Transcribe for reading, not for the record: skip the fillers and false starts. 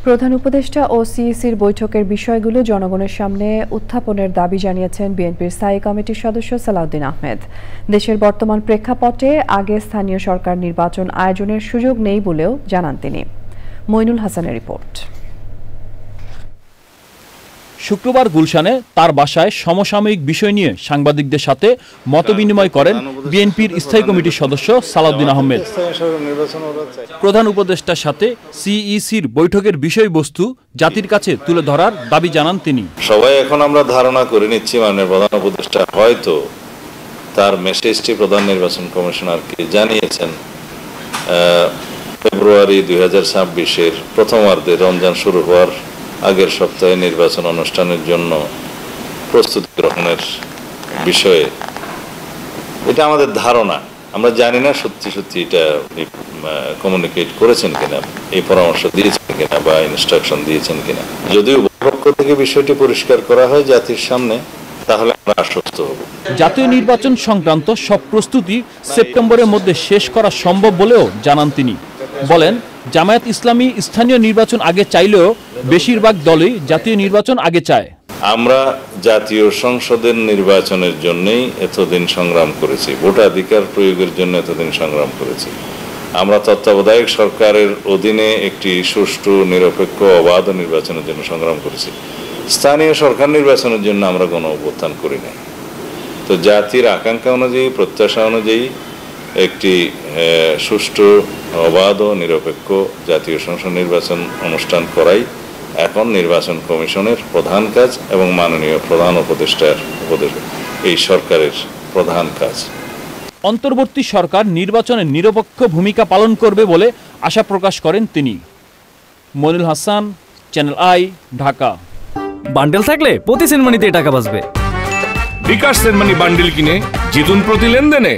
প্রধান উপদেষ্টা ও সিইসির বৈঠকের বিষয়গুলো জনগণের সামনে উত্থাপনের দাবি জানিয়েছেন বিএনপির স্থায়ী কমিটির সদস্য সালাউদ্দিন আহমেদ। দেশের বর্তমান প্রেক্ষাপটে আগে স্থানীয় সরকার নির্বাচন আয়োজনের সুযোগ নেই বলেও জানান তিনি। মইনুল হাসানের রিপোর্ট। শুক্রবার গুলশানে তার বাসায় সমসাময়িক বিষয় নিয়ে সাংবাদিকদের সাথে মতবিনিময় করেন বিএনপির স্থায়ী কমিটির সদস্য সালাউদ্দিন আহমেদ। প্রধান উপদেষ্টার সাথে সিইসির বৈঠকের বিষয়বস্তু জাতির কাছে তুলে ধরার দাবি জানান তিনি। সবাই এখন আমরা ধারণা করে নিচ্ছি মাননীয় প্রধান উপদেষ্টা হয়তো তার মেসেজটি প্রধান নির্বাচন কমিশনারকে জানিয়েছেন ফেব্রুয়ারি 2026-এর প্রথমার্ধে রমজান শুরু হওয়ার আগের সপ্তাহে নির্বাচন অনুষ্ঠানের জন্য প্রস্তুতি গ্রহণের বিষয়ে। এটা আমাদের ধারণা, আমরা জানি না সত্যি সত্যি এটা কমিউনিকেট করেছেন কিনা, এই পরামর্শ দিয়েছেন কিনা বা ইনস্ট্রাকশন দিয়েছেন কিনা। যদি উভয় পক্ষ থেকে বিষয়টি পরিষ্কার করা হয় জাতির সামনে, তাহলে আমরা আশ্বস্ত হব। জাতীয় নির্বাচন সংক্রান্ত সব প্রস্তুতি সেপ্টেম্বরের মধ্যে শেষ করা সম্ভব বলেও জানান তিনি। বলেন, জামায়াত ইসলামী স্থানীয় নির্বাচন আগে চাইলেও বেশিরভাগ দলই জাতীয় নির্বাচন আগে চায়। আমরা জাতীয় সংসদের নির্বাচনের জন্যই এতদিন সংগ্রাম করেছি, ভোটাধিকার প্রয়োগের জন্য এতদিন সংগ্রাম করেছি। আমরা তত্ত্বাবধায়ক সরকারের অধীনে একটি সুষ্ঠু, নিরপেক্ষ, অবাধ নির্বাচনের জন্য সংগ্রাম করেছি। স্থানীয় সরকার নির্বাচনের জন্য আমরা কোনো অভ্যুত্থান করি নাই। তো জাতির আকাঙ্ক্ষা অনুযায়ী, প্রত্যাশা অনুযায়ী একটি সুষ্ঠু, অবাধ ও নিরপেক্ষ জাতীয় সংসদ নির্বাচন অনুষ্ঠান করাই এখন নির্বাচন কমিশনের প্রধান কাজ এবং মাননীয় প্রধান উপদেষ্টার এই সরকারের প্রধান কাজ। অন্তর্বর্তী সরকার নির্বাচনে নিরপেক্ষ ভূমিকা পালন করবে বলে আশা প্রকাশ করেন তিনি। Moinul Hasan, channel I, Dhaka. Bundle থাকলে প্রতি সেনমানিতে টাকা বাঁচবে। বিকাশ সেনমানি বান্ডেল কিনে জিতুন প্রতি লেনদেনে।